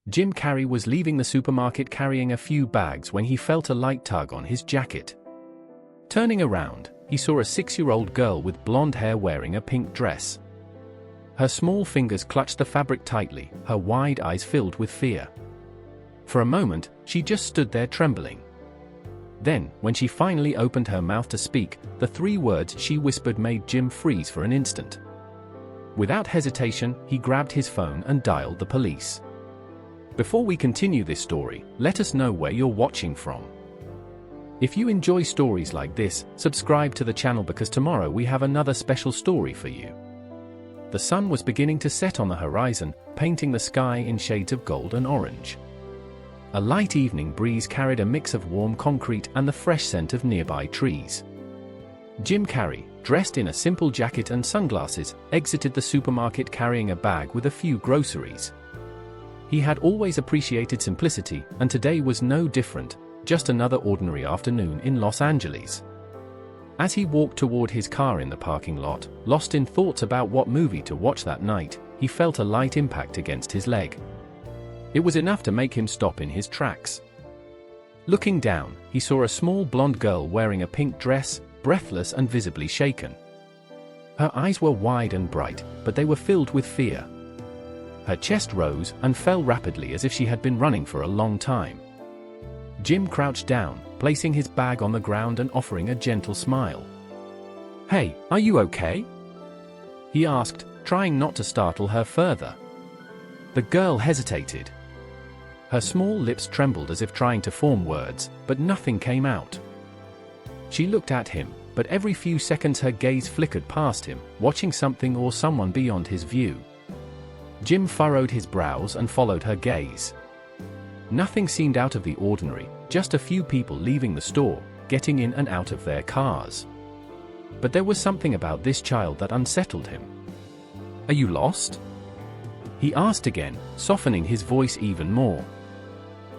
Jim Carrey was leaving the supermarket carrying a few bags when he felt a light tug on his jacket. Turning around, he saw a 6-year-old girl with blonde hair wearing a pink dress. Her small fingers clutched the fabric tightly, her wide eyes filled with fear. For a moment, she just stood there trembling. Then, when she finally opened her mouth to speak, the 3 words she whispered made Jim freeze for an instant. Without hesitation, he grabbed his phone and dialed the police. Before we continue this story, let us know where you're watching from. If you enjoy stories like this, subscribe to the channel because tomorrow we have another special story for you. The sun was beginning to set on the horizon, painting the sky in shades of gold and orange. A light evening breeze carried a mix of warm concrete and the fresh scent of nearby trees. Jim Carrey, dressed in a simple jacket and sunglasses, exited the supermarket carrying a bag with a few groceries. He had always appreciated simplicity, and today was no different, just another ordinary afternoon in Los Angeles. As he walked toward his car in the parking lot, lost in thoughts about what movie to watch that night, he felt a light impact against his leg. It was enough to make him stop in his tracks. Looking down, he saw a small blonde girl wearing a pink dress, breathless and visibly shaken. Her eyes were wide and bright, but they were filled with fear. Her chest rose and fell rapidly as if she had been running for a long time. Jim crouched down, placing his bag on the ground and offering a gentle smile. "Hey, are you okay?" he asked, trying not to startle her further. The girl hesitated. Her small lips trembled as if trying to form words, but nothing came out. She looked at him, but every few seconds her gaze flickered past him, watching something or someone beyond his view. Jim furrowed his brows and followed her gaze. Nothing seemed out of the ordinary, just a few people leaving the store, getting in and out of their cars. But there was something about this child that unsettled him. "Are you lost?" he asked again, softening his voice even more.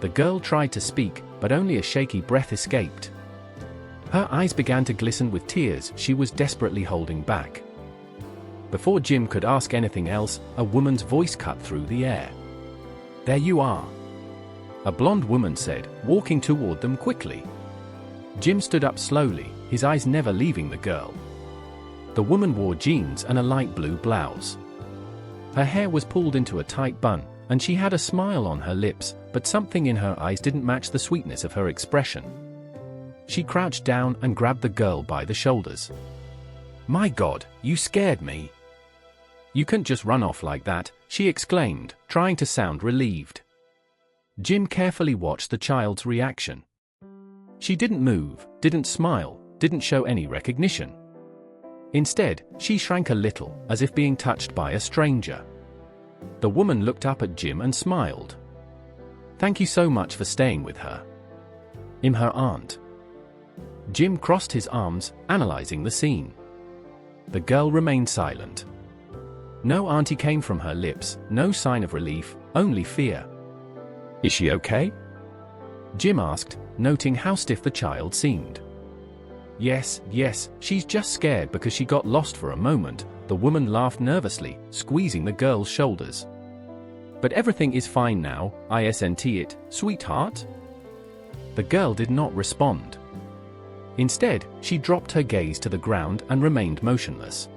The girl tried to speak, but only a shaky breath escaped. Her eyes began to glisten with tears she was desperately holding back. Before Jim could ask anything else, a woman's voice cut through the air. "There you are," a blonde woman said, walking toward them quickly. Jim stood up slowly, his eyes never leaving the girl. The woman wore jeans and a light blue blouse. Her hair was pulled into a tight bun, and she had a smile on her lips, but something in her eyes didn't match the sweetness of her expression. She crouched down and grabbed the girl by the shoulders. "My God, you scared me. You couldn't just run off like that," she exclaimed, trying to sound relieved. Jim carefully watched the child's reaction. She didn't move, didn't smile, didn't show any recognition. Instead, she shrank a little, as if being touched by a stranger. The woman looked up at Jim and smiled. "Thank you so much for staying with her. I'm her aunt." Jim crossed his arms, analyzing the scene. The girl remained silent. No answer came from her lips, no sign of relief, only fear. "Is she okay?" Jim asked, noting how stiff the child seemed. Yes, she's just scared because she got lost for a moment," the woman laughed nervously, squeezing the girl's shoulders. "But everything is fine now, isn't it, sweetheart?" The girl did not respond. Instead, she dropped her gaze to the ground and remained motionless.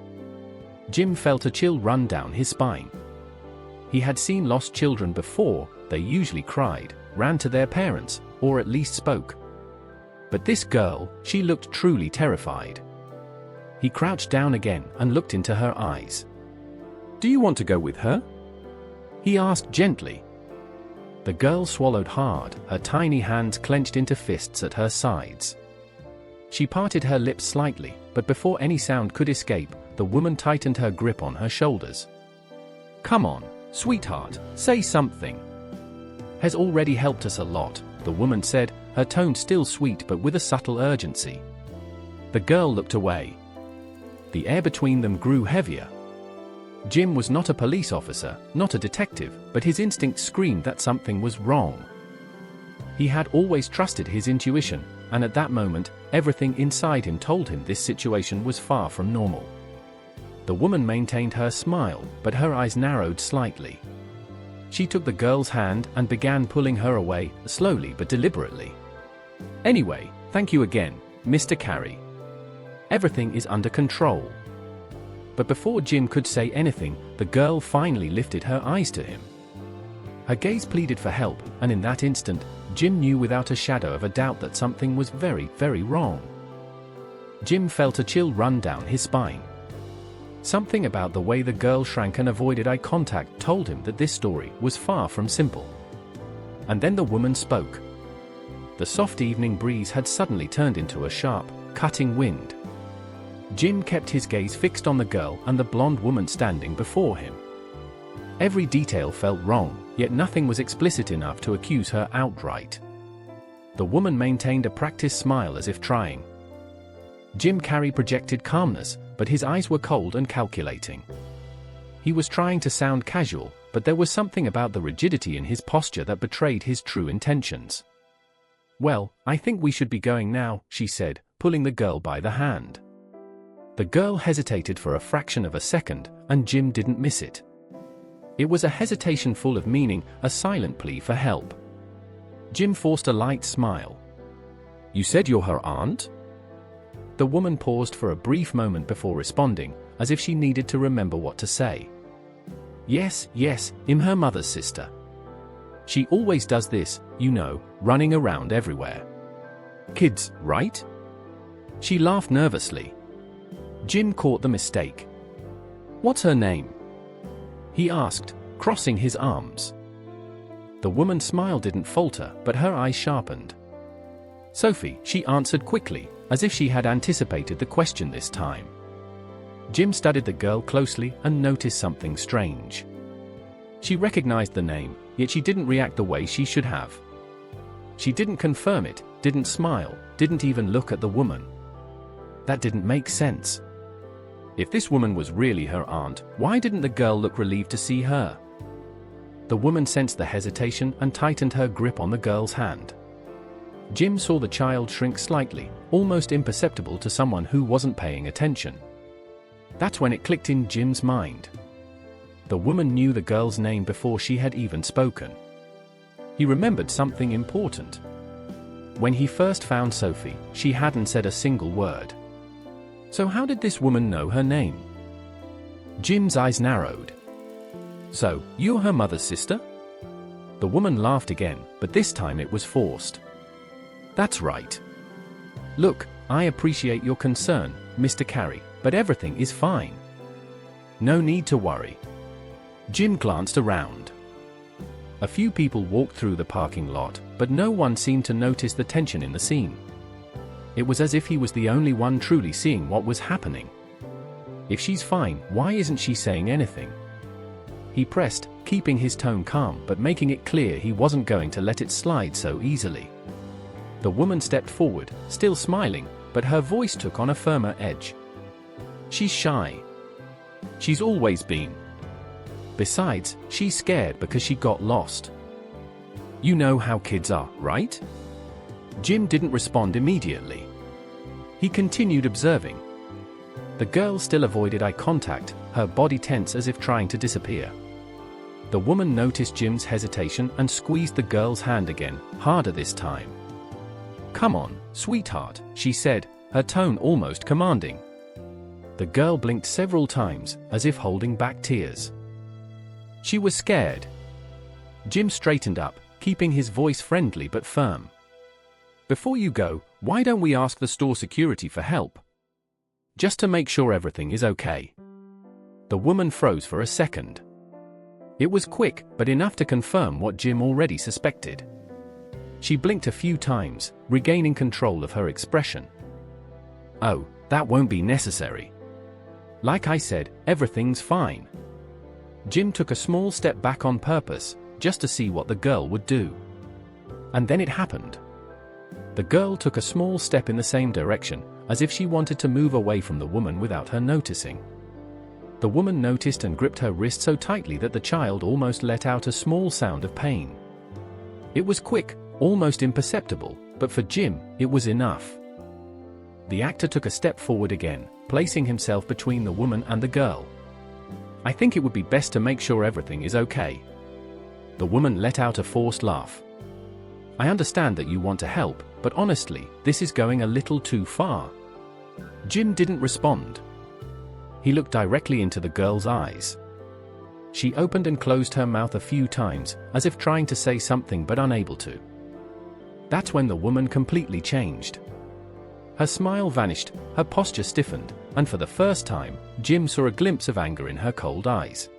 Jim felt a chill run down his spine. He had seen lost children before. They usually cried, ran to their parents, or at least spoke. But this girl, she looked truly terrified. He crouched down again and looked into her eyes. "Do you want to go with her?" he asked gently. The girl swallowed hard, her tiny hands clenched into fists at her sides. She parted her lips slightly, but before any sound could escape, the woman tightened her grip on her shoulders. "Come on, sweetheart, say something. Has already helped us a lot," the woman said, her tone still sweet but with a subtle urgency. The girl looked away. The air between them grew heavier. Jim was not a police officer, not a detective, but his instinct screamed that something was wrong. He had always trusted his intuition, and at that moment, everything inside him told him this situation was far from normal. The woman maintained her smile, but her eyes narrowed slightly. She took the girl's hand and began pulling her away, slowly but deliberately. "Anyway, thank you again, Mr. Carrey. Everything is under control." But before Jim could say anything, the girl finally lifted her eyes to him. Her gaze pleaded for help, and in that instant, Jim knew without a shadow of a doubt that something was very, very wrong. Jim felt a chill run down his spine. Something about the way the girl shrank and avoided eye contact told him that this story was far from simple. And then the woman spoke. The soft evening breeze had suddenly turned into a sharp, cutting wind. Jim kept his gaze fixed on the girl and the blonde woman standing before him. Every detail felt wrong, yet nothing was explicit enough to accuse her outright. The woman maintained a practiced smile as if trying. Jim Carrey projected calmness, but his eyes were cold and calculating. He was trying to sound casual, but there was something about the rigidity in his posture that betrayed his true intentions. "Well, I think we should be going now," she said, pulling the girl by the hand. The girl hesitated for a fraction of a second, and Jim didn't miss it. It was a hesitation full of meaning, a silent plea for help. Jim forced a light smile. "You said you're her aunt?" The woman paused for a brief moment before responding, as if she needed to remember what to say. Yes, I'm her mother's sister. She always does this, you know, running around everywhere. Kids, right?" She laughed nervously. Jim caught the mistake. "What's her name?" he asked, crossing his arms. The woman's smile didn't falter, but her eyes sharpened. "Sophie," she answered quickly, as if she had anticipated the question this time. Jim studied the girl closely and noticed something strange. She recognized the name, yet she didn't react the way she should have. She didn't confirm it, didn't smile, didn't even look at the woman. That didn't make sense. If this woman was really her aunt, why didn't the girl look relieved to see her? The woman sensed the hesitation and tightened her grip on the girl's hand. Jim saw the child shrink slightly, almost imperceptible to someone who wasn't paying attention. That's when it clicked in Jim's mind. The woman knew the girl's name before she had even spoken. He remembered something important. When he first found Sophie, she hadn't said a single word. So how did this woman know her name? Jim's eyes narrowed. "So, you're her mother's sister?" The woman laughed again, but this time it was forced. "That's right. Look, I appreciate your concern, Mr. Carrey, but everything is fine. No need to worry." Jim glanced around. A few people walked through the parking lot, but no one seemed to notice the tension in the scene. It was as if he was the only one truly seeing what was happening. If she's fine, why isn't she saying anything? He pressed, keeping his tone calm but making it clear he wasn't going to let it slide so easily. The woman stepped forward, still smiling, but her voice took on a firmer edge. "She's shy. She's always been. Besides, she's scared because she got lost. You know how kids are, right?" Jim didn't respond immediately. He continued observing. The girl still avoided eye contact, her body tense as if trying to disappear. The woman noticed Jim's hesitation and squeezed the girl's hand again, harder this time. "Come on, sweetheart," she said, her tone almost commanding. The girl blinked several times, as if holding back tears. She was scared. Jim straightened up, keeping his voice friendly but firm. "Before you go, why don't we ask the store security for help? Just to make sure everything is okay." The woman froze for a second. It was quick, but enough to confirm what Jim already suspected. She blinked a few times, regaining control of her expression. "Oh, that won't be necessary. Like I said, everything's fine." Jim took a small step back on purpose, just to see what the girl would do. And then it happened. The girl took a small step in the same direction, as if she wanted to move away from the woman without her noticing. The woman noticed and gripped her wrist so tightly that the child almost let out a small sound of pain. It was quick, almost imperceptible, but for Jim, it was enough. The actor took a step forward again, placing himself between the woman and the girl. "I think it would be best to make sure everything is okay. The woman let out a forced laugh. I understand that you want to help, but honestly, this is going a little too far. Jim didn't respond. He looked directly into the girl's eyes. She opened and closed her mouth a few times, as if trying to say something but unable to. That's when the woman completely changed. Her smile vanished, her posture stiffened, and for the first time, Jim saw a glimpse of anger in her cold eyes.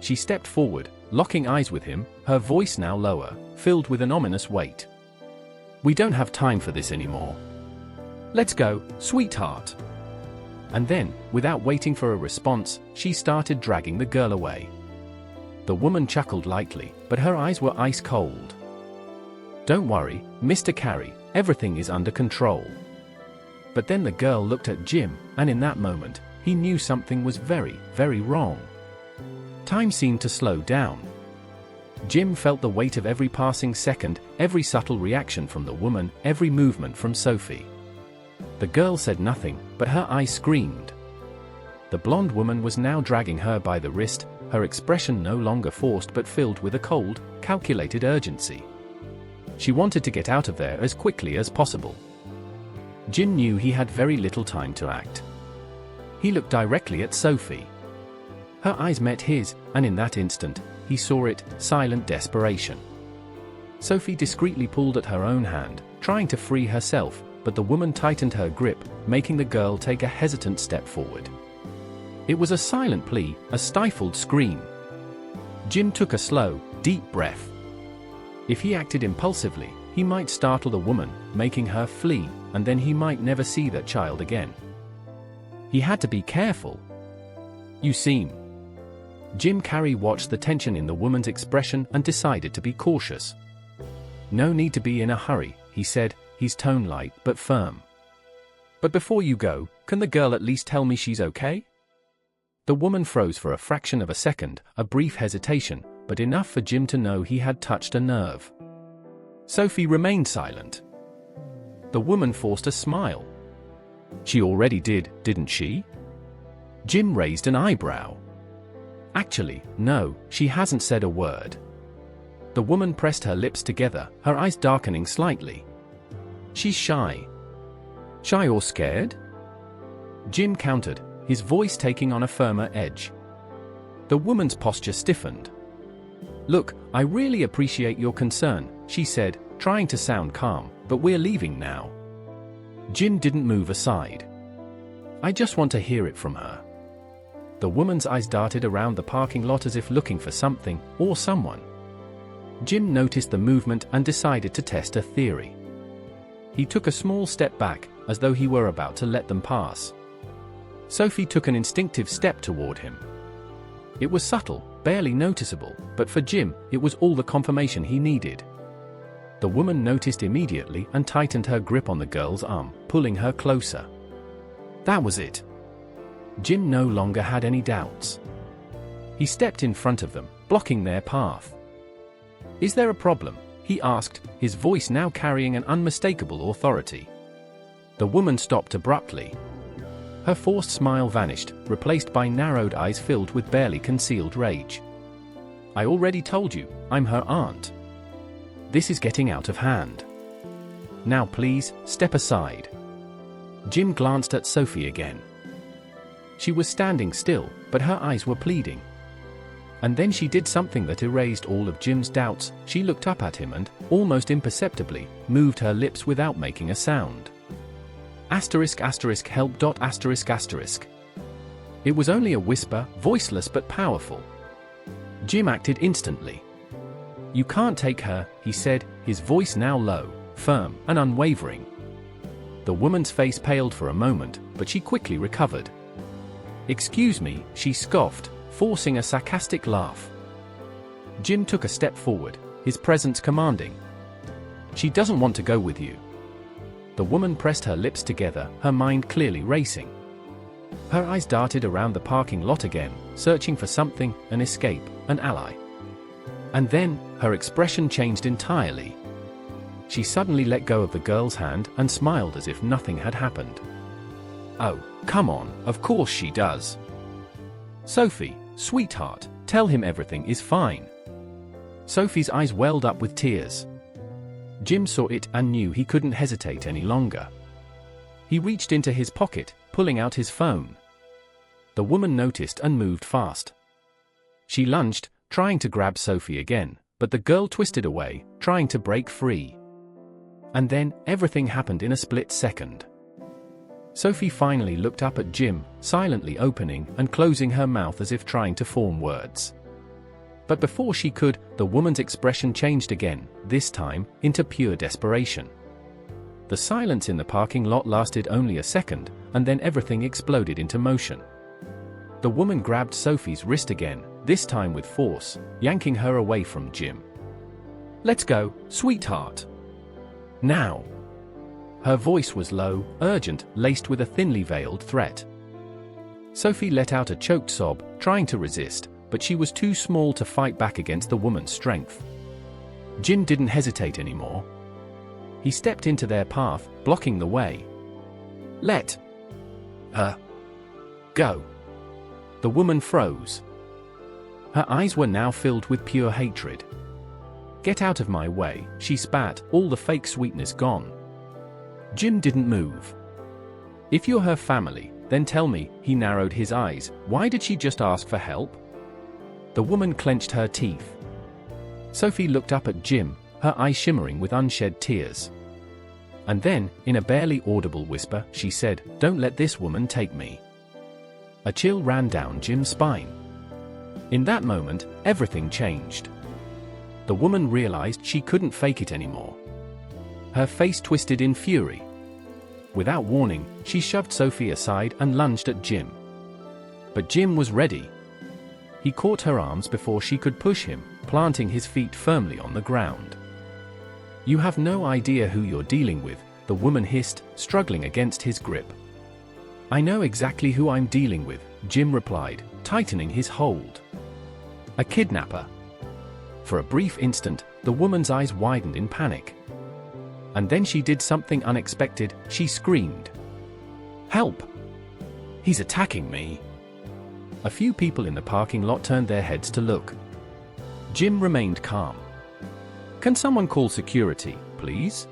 She stepped forward, locking eyes with him, her voice now lower, filled with an ominous weight. We don't have time for this anymore. Let's go, sweetheart. And then, without waiting for a response, she started dragging the girl away. The woman chuckled lightly, but her eyes were ice cold. Don't worry, Mr. Carrey, everything is under control. But then the girl looked at Jim, and in that moment, he knew something was very, very wrong. Time seemed to slow down. Jim felt the weight of every passing second, every subtle reaction from the woman, every movement from Sophie. The girl said nothing, but her eyes screamed. The blonde woman was now dragging her by the wrist, her expression no longer forced but filled with a cold, calculated urgency. She wanted to get out of there as quickly as possible. Jim knew he had very little time to act. He looked directly at Sophie. Her eyes met his, and in that instant, he saw it, silent desperation. Sophie discreetly pulled at her own hand, trying to free herself, but the woman tightened her grip, making the girl take a hesitant step forward. It was a silent plea, a stifled scream. Jim took a slow, deep breath. If he acted impulsively, he might startle the woman, making her flee, and then he might never see that child again. He had to be careful. You seem. Jim Carrey watched the tension in the woman's expression and decided to be cautious. No need to be in a hurry, he said, his tone light but firm. But before you go, can the girl at least tell me she's okay? The woman froze for a fraction of a second, a brief hesitation, but enough for Jim to know he had touched a nerve. Sophie remained silent. The woman forced a smile. She already did, didn't she? Jim raised an eyebrow. Actually, no, she hasn't said a word. The woman pressed her lips together, her eyes darkening slightly. She's shy. Shy or scared? Jim countered, his voice taking on a firmer edge. The woman's posture stiffened. Look, I really appreciate your concern, she said, trying to sound calm, but we're leaving now. Jim didn't move aside. I just want to hear it from her. The woman's eyes darted around the parking lot as if looking for something, or someone. Jim noticed the movement and decided to test a theory. He took a small step back, as though he were about to let them pass. Sophie took an instinctive step toward him. It was subtle, barely noticeable, but for Jim, it was all the confirmation he needed. The woman noticed immediately and tightened her grip on the girl's arm, pulling her closer. That was it. Jim no longer had any doubts. He stepped in front of them, blocking their path. Is there a problem? He asked, his voice now carrying an unmistakable authority. The woman stopped abruptly. Her forced smile vanished, replaced by narrowed eyes filled with barely concealed rage. I already told you, I'm her aunt. This is getting out of hand. Now please, step aside. Jim glanced at Sophie again. She was standing still, but her eyes were pleading. And then she did something that erased all of Jim's doubts. She looked up at him and, almost imperceptibly, moved her lips without making a sound. **help.**. It was only a whisper, voiceless but powerful. Jim acted instantly. You can't take her, he said, his voice now low, firm, and unwavering. The woman's face paled for a moment, but she quickly recovered. Excuse me, she scoffed, forcing a sarcastic laugh. Jim took a step forward, his presence commanding. She doesn't want to go with you. The woman pressed her lips together, her mind clearly racing. Her eyes darted around the parking lot again, searching for something, an escape, an ally. And then, her expression changed entirely. She suddenly let go of the girl's hand and smiled as if nothing had happened. Oh, come on, of course she does. Sophie, sweetheart, tell him everything is fine. Sophie's eyes welled up with tears. Jim saw it and knew he couldn't hesitate any longer. He reached into his pocket, pulling out his phone. The woman noticed and moved fast. She lunged, trying to grab Sophie again, but the girl twisted away, trying to break free. And then, everything happened in a split second. Sophie finally looked up at Jim, silently opening and closing her mouth as if trying to form words. But before she could, the woman's expression changed again, this time, into pure desperation. The silence in the parking lot lasted only a second, and then everything exploded into motion. The woman grabbed Sophie's wrist again, this time with force, yanking her away from Jim. "Let's go, sweetheart. Now." Her voice was low, urgent, laced with a thinly veiled threat. Sophie let out a choked sob, trying to resist, but she was too small to fight back against the woman's strength. Jim didn't hesitate anymore. He stepped into their path, blocking the way. "Let her go." The woman froze. Her eyes were now filled with pure hatred. "Get out of my way," she spat, all the fake sweetness gone. Jim didn't move. "If you're her family, then tell me," he narrowed his eyes, "why did she just ask for help?" The woman clenched her teeth. Sophie looked up at Jim, her eyes shimmering with unshed tears. And then, in a barely audible whisper, she said, "Don't let this woman take me." A chill ran down Jim's spine. In that moment, everything changed. The woman realized she couldn't fake it anymore. Her face twisted in fury. Without warning, she shoved Sophie aside and lunged at Jim. But Jim was ready. He caught her arms before she could push him, planting his feet firmly on the ground. "You have no idea who you're dealing with," the woman hissed, struggling against his grip. "I know exactly who I'm dealing with," Jim replied, tightening his hold. "A kidnapper." For a brief instant, the woman's eyes widened in panic. And then she did something unexpected. She screamed, "Help! He's attacking me!" A few people in the parking lot turned their heads to look. Jim remained calm. "Can someone call security, please?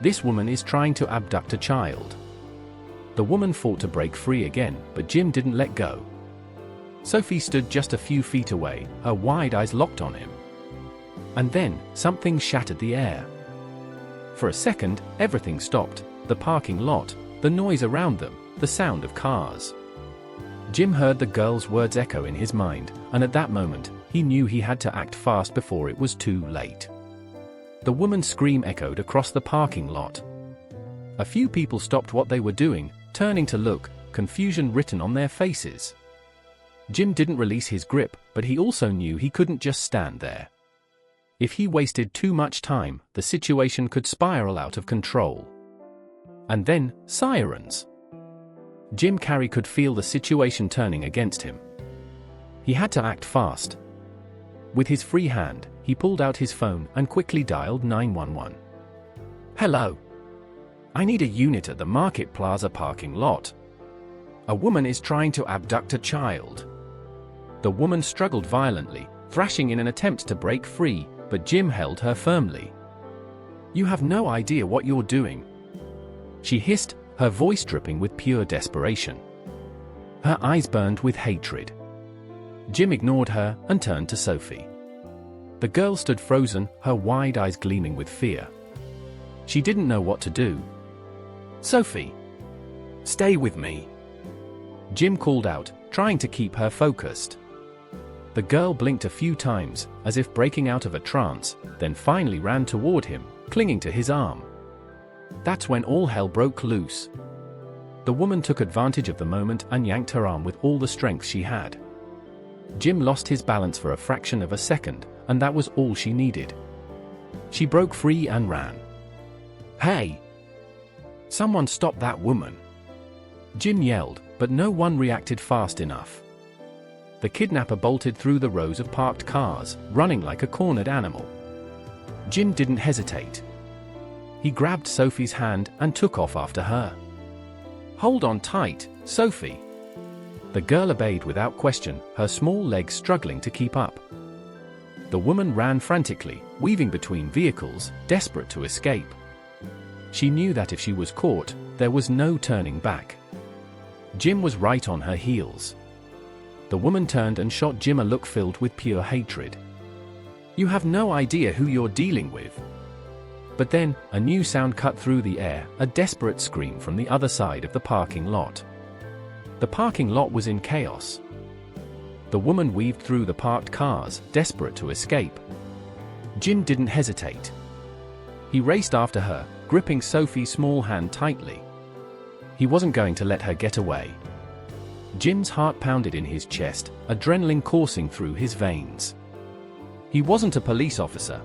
This woman is trying to abduct a child." The woman fought to break free again, but Jim didn't let go. Sophie stood just a few feet away, her wide eyes locked on him. And then, something shattered the air. For a second, everything stopped, the parking lot, the noise around them, the sound of cars. Jim heard the girl's words echo in his mind, and at that moment, he knew he had to act fast before it was too late. The woman's scream echoed across the parking lot. A few people stopped what they were doing, turning to look, confusion written on their faces. Jim didn't release his grip, but he also knew he couldn't just stand there. If he wasted too much time, the situation could spiral out of control. And then, sirens. Jim Carrey could feel the situation turning against him. He had to act fast. With his free hand, he pulled out his phone and quickly dialed 911. "Hello. I need a unit at the Market Plaza parking lot. A woman is trying to abduct a child." The woman struggled violently, thrashing in an attempt to break free, but Jim held her firmly. "You have no idea what you're doing," she hissed, her voice dripping with pure desperation. Her eyes burned with hatred. Jim ignored her and turned to Sophie. The girl stood frozen, her wide eyes gleaming with fear. She didn't know what to do. "Sophie, stay with me," Jim called out, trying to keep her focused. The girl blinked a few times, as if breaking out of a trance, then finally ran toward him, clinging to his arm. That's when all hell broke loose. The woman took advantage of the moment and yanked her arm with all the strength she had. Jim lost his balance for a fraction of a second, and that was all she needed. She broke free and ran. "Hey! Someone stop that woman!" Jim yelled, but no one reacted fast enough. The kidnapper bolted through the rows of parked cars, running like a cornered animal. Jim didn't hesitate. He grabbed Sophie's hand and took off after her. "Hold on tight, Sophie." The girl obeyed without question, her small legs struggling to keep up. The woman ran frantically, weaving between vehicles, desperate to escape. She knew that if she was caught, there was no turning back. Jim was right on her heels. The woman turned and shot Jim a look filled with pure hatred. "You have no idea who you're dealing with." But then, a new sound cut through the air, a desperate scream from the other side of the parking lot. The parking lot was in chaos. The woman weaved through the parked cars, desperate to escape. Jim didn't hesitate. He raced after her, gripping Sophie's small hand tightly. He wasn't going to let her get away. Jim's heart pounded in his chest, adrenaline coursing through his veins. He wasn't a police officer.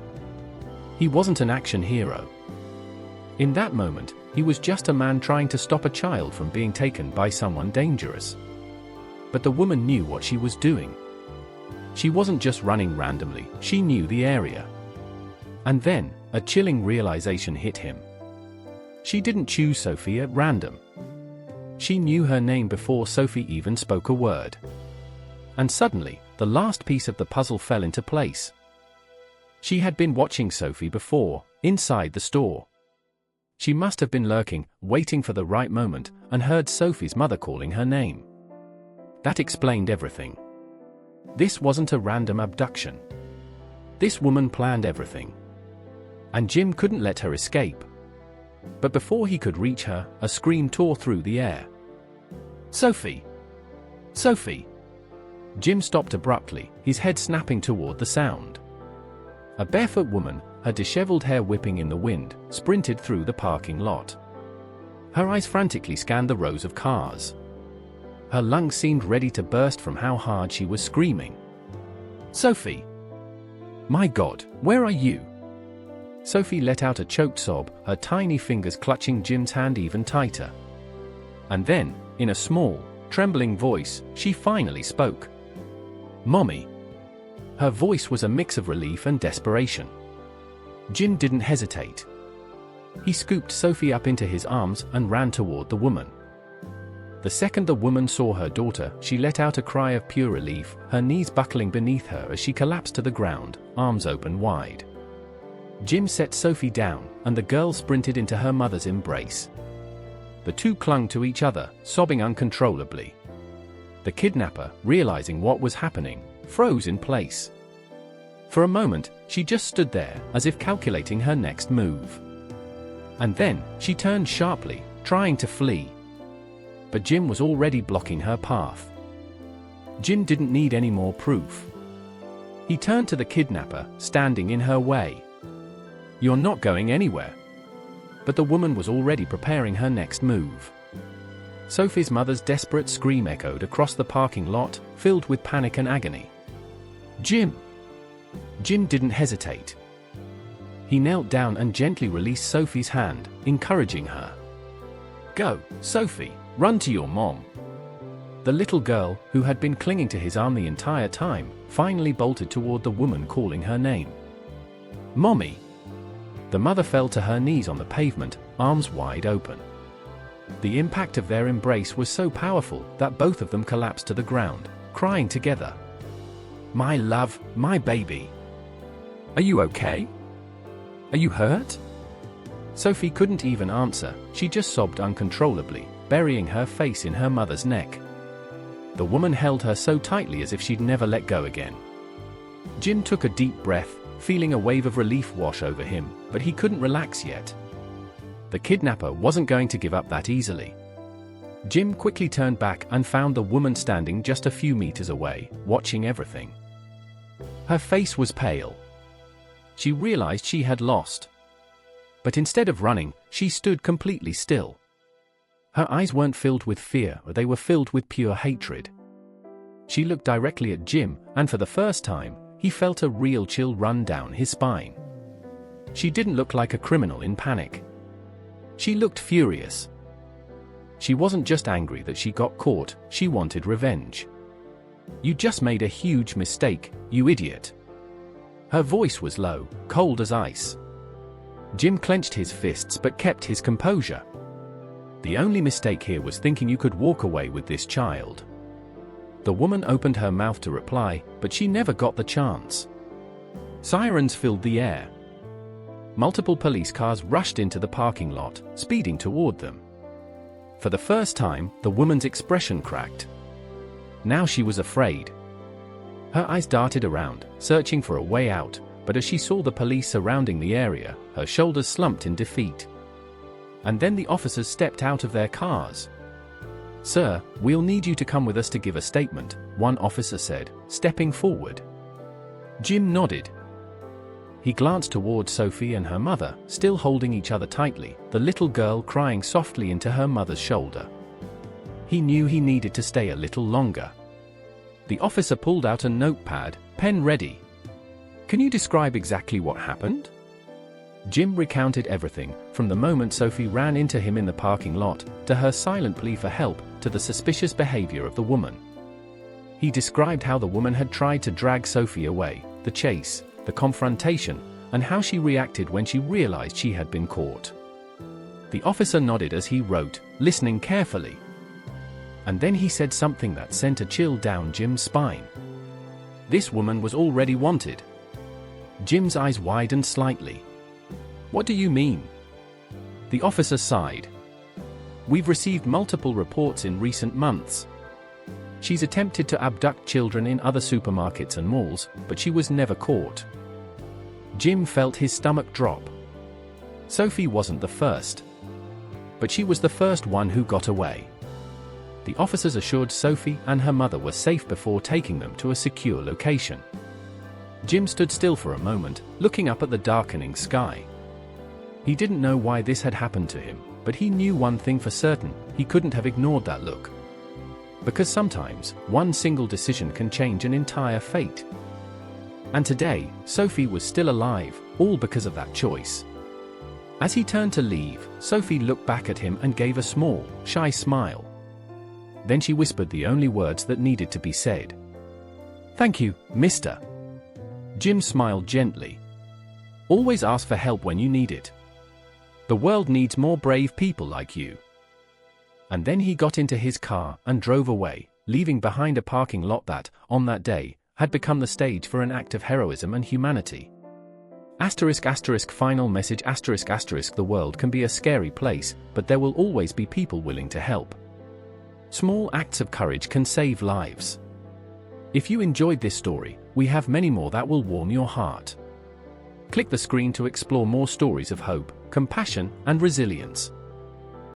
He wasn't an action hero. In that moment, he was just a man trying to stop a child from being taken by someone dangerous. But the woman knew what she was doing. She wasn't just running randomly, she knew the area. And then, a chilling realization hit him. She didn't choose Sophie at random. She knew her name before Sophie even spoke a word. And suddenly, the last piece of the puzzle fell into place. She had been watching Sophie before, inside the store. She must have been lurking, waiting for the right moment, and heard Sophie's mother calling her name. That explained everything. This wasn't a random abduction. This woman planned everything. And Jim couldn't let her escape. But before he could reach her, a scream tore through the air. "Sophie! Sophie!" Jim stopped abruptly, his head snapping toward the sound. A barefoot woman, her disheveled hair whipping in the wind, sprinted through the parking lot. Her eyes frantically scanned the rows of cars. Her lungs seemed ready to burst from how hard she was screaming. "Sophie! My God, where are you?" Sophie let out a choked sob, her tiny fingers clutching Jim's hand even tighter. And then, in a small, trembling voice, she finally spoke. "Mommy." Her voice was a mix of relief and desperation. Jim didn't hesitate. He scooped Sophie up into his arms and ran toward the woman. The second the woman saw her daughter, she let out a cry of pure relief, her knees buckling beneath her as she collapsed to the ground, arms open wide. Jim set Sophie down, and the girl sprinted into her mother's embrace. The two clung to each other, sobbing uncontrollably. The kidnapper, realizing what was happening, froze in place. For a moment, she just stood there, as if calculating her next move. And then, she turned sharply, trying to flee. But Jim was already blocking her path. Jim didn't need any more proof. He turned to the kidnapper, standing in her way. "You're not going anywhere." But the woman was already preparing her next move. Sophie's mother's desperate scream echoed across the parking lot, filled with panic and agony. "Jim!" Jim didn't hesitate. He knelt down and gently released Sophie's hand, encouraging her. "Go, Sophie, run to your mom." The little girl, who had been clinging to his arm the entire time, finally bolted toward the woman calling her name. "Mommy!" The mother fell to her knees on the pavement, arms wide open. The impact of their embrace was so powerful that both of them collapsed to the ground, crying together. "My love, my baby. Are you okay? Are you hurt?" Sophie couldn't even answer, she just sobbed uncontrollably, burying her face in her mother's neck. The woman held her so tightly as if she'd never let go again. Jim took a deep breath, feeling a wave of relief wash over him, but he couldn't relax yet. The kidnapper wasn't going to give up that easily. Jim quickly turned back and found the woman standing just a few meters away, watching everything. Her face was pale. She realized she had lost. But instead of running, she stood completely still. Her eyes weren't filled with fear, they were filled with pure hatred. She looked directly at Jim, and for the first time, he felt a real chill run down his spine. She didn't look like a criminal in panic. She looked furious. She wasn't just angry that she got caught, she wanted revenge. "You just made a huge mistake, you idiot." Her voice was low, cold as ice. Jim clenched his fists but kept his composure. "The only mistake here was thinking you could walk away with this child." The woman opened her mouth to reply, but she never got the chance. Sirens filled the air. Multiple police cars rushed into the parking lot, speeding toward them. For the first time, the woman's expression cracked. Now she was afraid. Her eyes darted around, searching for a way out, but as she saw the police surrounding the area, her shoulders slumped in defeat. And then the officers stepped out of their cars. "Sir, we'll need you to come with us to give a statement," one officer said, stepping forward. Jim nodded. He glanced toward Sophie and her mother, still holding each other tightly, the little girl crying softly into her mother's shoulder. He knew he needed to stay a little longer. The officer pulled out a notepad, pen ready. "Can you describe exactly what happened?" Jim recounted everything, from the moment Sophie ran into him in the parking lot, to her silent plea for help, to the suspicious behavior of the woman. He described how the woman had tried to drag Sophie away, the chase, the confrontation, and how she reacted when she realized she had been caught. The officer nodded as he wrote, listening carefully. And then he said something that sent a chill down Jim's spine. This woman was already wanted. Jim's eyes widened slightly. "What do you mean?" The officer sighed. "We've received multiple reports in recent months. She's attempted to abduct children in other supermarkets and malls, but she was never caught." Jim felt his stomach drop. Sophie wasn't the first. But she was the first one who got away. The officers assured Sophie and her mother were safe before taking them to a secure location. Jim stood still for a moment, looking up at the darkening sky. He didn't know why this had happened to him, but he knew one thing for certain: he couldn't have ignored that look. Because sometimes, one single decision can change an entire fate. And today, Sophie was still alive, all because of that choice. As he turned to leave, Sophie looked back at him and gave a small, shy smile. Then she whispered the only words that needed to be said. "Thank you, mister." Jim smiled gently. "Always ask for help when you need it. The world needs more brave people like you." And then he got into his car and drove away, leaving behind a parking lot that, on that day, had become the stage for an act of heroism and humanity. Final message ***. The world can be a scary place, but there will always be people willing to help. Small acts of courage can save lives. If you enjoyed this story, we have many more that will warm your heart. Click the screen to explore more stories of hope, compassion, and resilience.